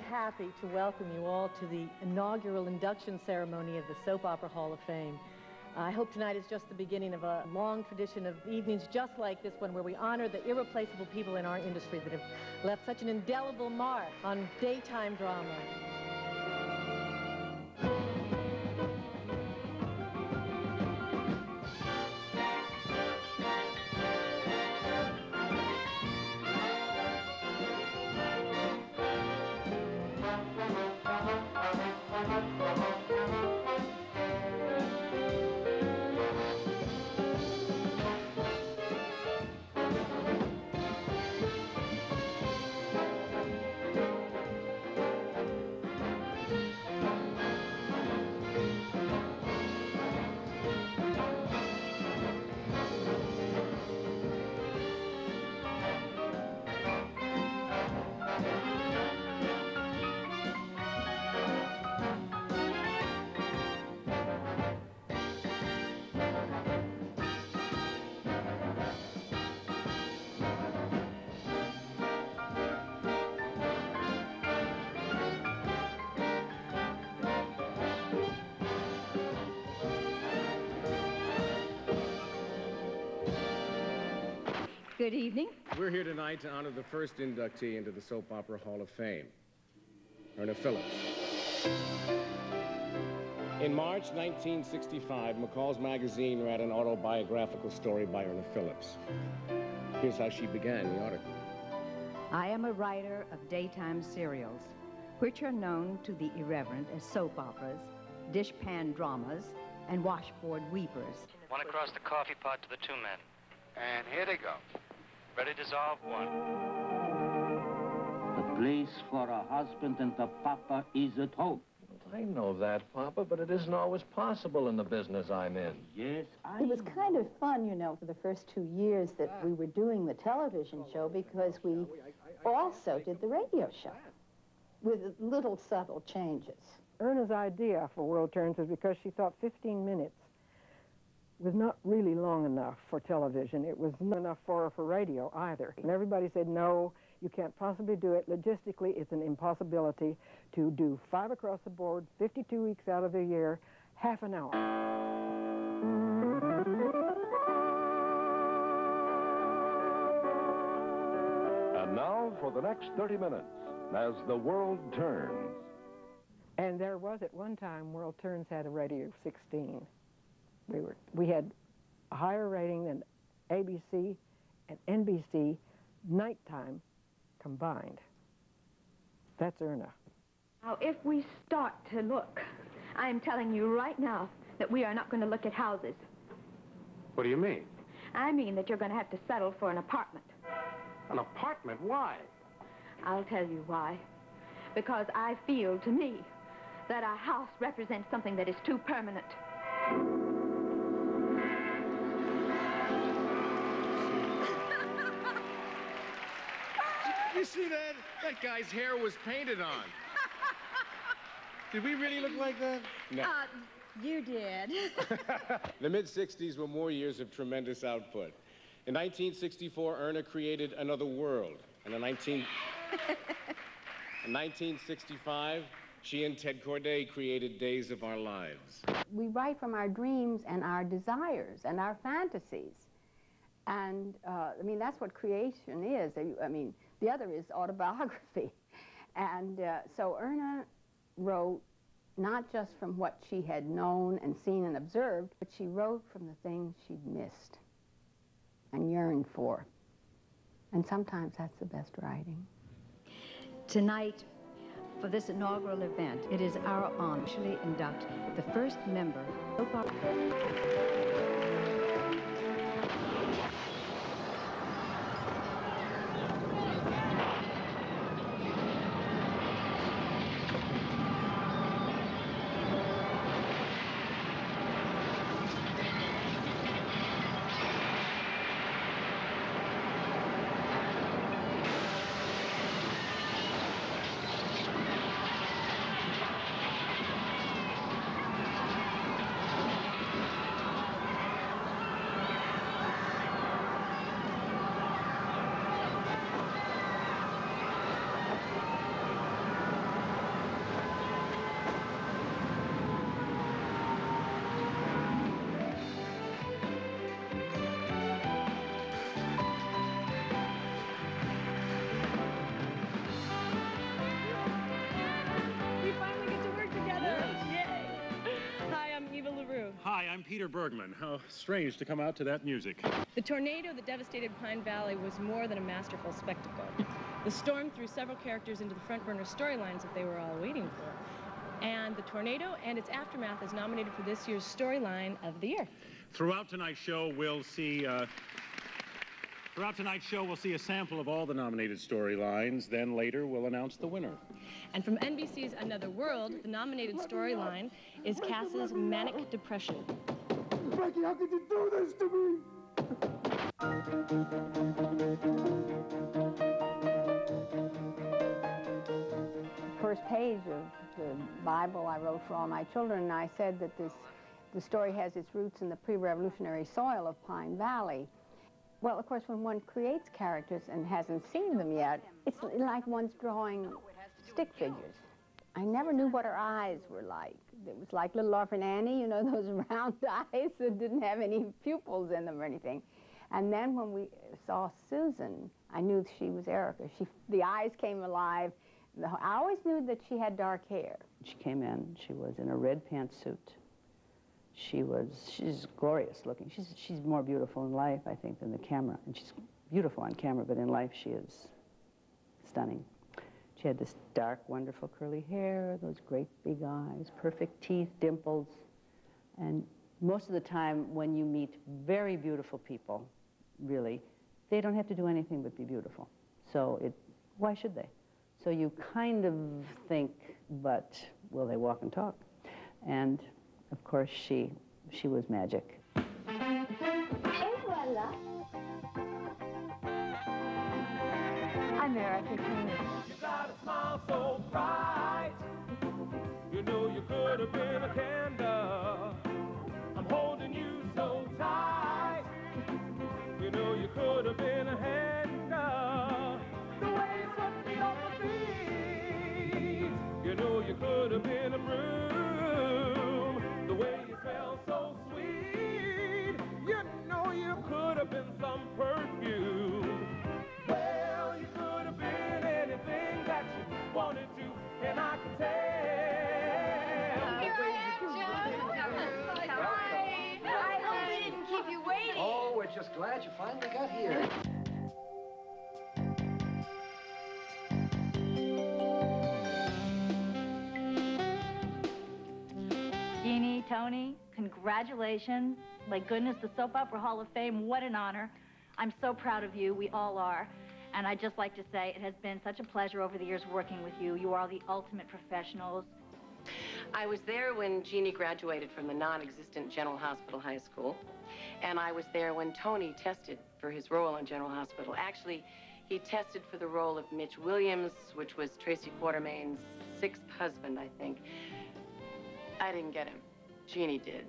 happy to welcome you all to the inaugural induction ceremony of the Soap Opera Hall of Fame. I hope tonight is just the beginning of a long tradition of evenings just like this one, where we honor the irreplaceable people in our industry that have left such an indelible mark on daytime drama. Good evening. We're here tonight to honor the first inductee into the Soap Opera Hall of Fame, Erna Phillips. In March 1965, McCall's magazine ran an autobiographical story by Erna Phillips. Here's how she began the article. I am a writer of daytime serials, which are known to the irreverent as soap operas, dishpan dramas, and washboard weepers. One across the coffee pot to the two men. And here they go. Ready to dissolve one. The place for a husband and a papa is at home. I know that, Papa, but it isn't always possible in the business I'm in. Yes, It was kind of fun, you know, for the first 2 years that we were doing the television show, because we also did the radio show with little subtle changes. Erna's idea for World Turns was because she thought 15 minutes was not really long enough for television. It was not enough for her for radio either. And everybody said, no, you can't possibly do it. Logistically, it's an impossibility to do 5 across the board, 52 weeks out of the year, half an hour. And now for the next 30 minutes, as the world turns. And there was at one time, World Turns had a rating of 16. We had a higher rating than ABC and NBC nighttime combined. That's Erna. Now, if we start to look, I'm telling you right now that we are not going to look at houses. What do you mean? I mean that you're going to have to settle for an apartment. An apartment? Why? I'll tell you why. Because I feel, to me, that a house represents something that is too permanent. You see that? That guy's hair was painted on. Did we really look like that? No. You did. The mid-60s were more years of tremendous output. In 1964, Erna created Another World. And in 1965, she and Ted Corday created Days of Our Lives. We write from our dreams and our desires and our fantasies. And, I mean, that's what creation is. I mean, the other is autobiography. And so Erna wrote not just from what she had known and seen and observed, but she wrote from the things she'd missed and yearned for. And sometimes that's the best writing. Tonight, for this inaugural event, it is our honor to officially induct the first member of soap opera. Hi, I'm Peter Bergman. How strange to come out to that music. The tornado that devastated Pine Valley was more than a masterful spectacle. The storm threw several characters into the front-burner storylines that they were all waiting for. And the tornado and its aftermath is nominated for this year's Storyline of the Year. Throughout tonight's show, we'll see a sample of all the nominated storylines. Then later, we'll announce the winner. And from NBC's Another World, the nominated storyline is Cass's Manic Depression. Frankie, how could you do this to me? First page of the Bible I wrote for all my children, and I said that the story has its roots in the pre-revolutionary soil of Pine Valley. Well, of course, when one creates characters and hasn't seen them yet, it's like one's drawing stick figures. I never knew what her eyes were like. It was like Little Orphan Annie, you know, those round eyes that didn't have any pupils in them or anything. And then when we saw Susan, I knew she was Erica. The eyes came alive. I always knew that she had dark hair. She came in, she was in a red pantsuit. She's glorious looking. She's more beautiful in life, I think, than the camera. And she's beautiful on camera, but in life she is stunning. She had this dark, wonderful curly hair, those great big eyes, perfect teeth, dimples. And most of the time when you meet very beautiful people, really, they don't have to do anything but be beautiful. So why should they? So you kind of think, but will they walk and talk? And of course, she was magic. Et voilà. America King. You got a smile so bright. You know you could have been a candle. I'm holding you so tight. You know you could have been a handle. The way you swept me off my feet. You know you could have been a broom. The way you smell so sweet. You know you could have been some perfume. Well, you could have been anything that you wanted to, and I can tell. Here I am, Joe. Hi. I hope we didn't keep you waiting. Oh, we're just glad you finally got here. Jeannie, Tony, congratulations. My goodness, the Soap Opera Hall of Fame, what an honor. I'm so proud of you, we all are. And I'd just like to say it has been such a pleasure over the years working with you. You are the ultimate professionals. I was there when Jeannie graduated from the non-existent General Hospital High School. And I was there when Tony tested for his role in General Hospital. Actually, he tested for the role of Mitch Williams, which was Tracy Quartermain's sixth husband, I think. I didn't get him. Jeannie did.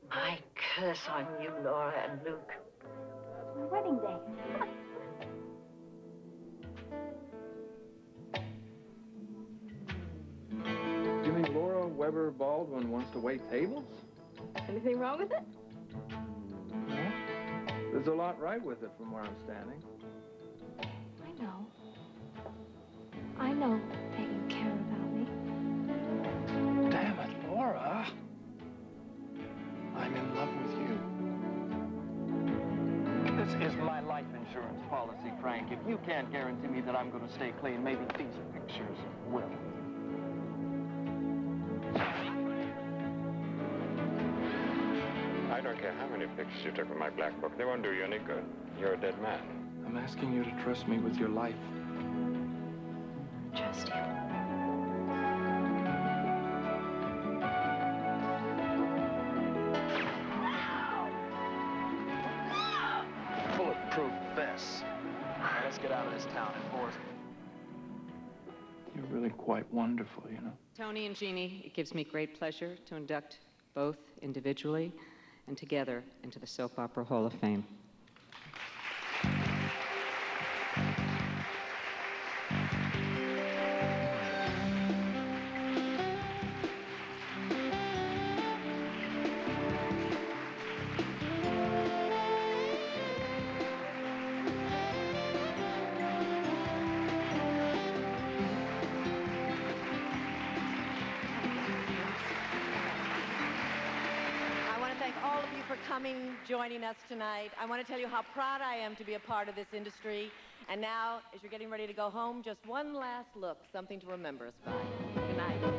My curse on you, Laura and Luke. It's my wedding day. You mean Laura Weber Baldwin wants to wait tables? Anything wrong with it? There's a lot right with it from where I'm standing. I know that you care about me. Damn it, Laura. I'm in love with you. This is my life insurance policy, Frank. If you can't guarantee me that I'm going to stay clean, maybe these pictures will. I don't care how many pictures you took with my black book. They won't do you any good. You're a dead man. I'm asking you to trust me with your life. Trust you. Bulletproof vests. Now, let's get out of this town and force. You're really quite wonderful, you know. Tony and Jeannie, it gives me great pleasure to induct both individually and together into the Soap Opera Hall of Fame. coming, joining us tonight. I want to tell you how proud I am to be a part of this industry. And now, as you're getting ready to go home, just one last look, something to remember us by. Good night.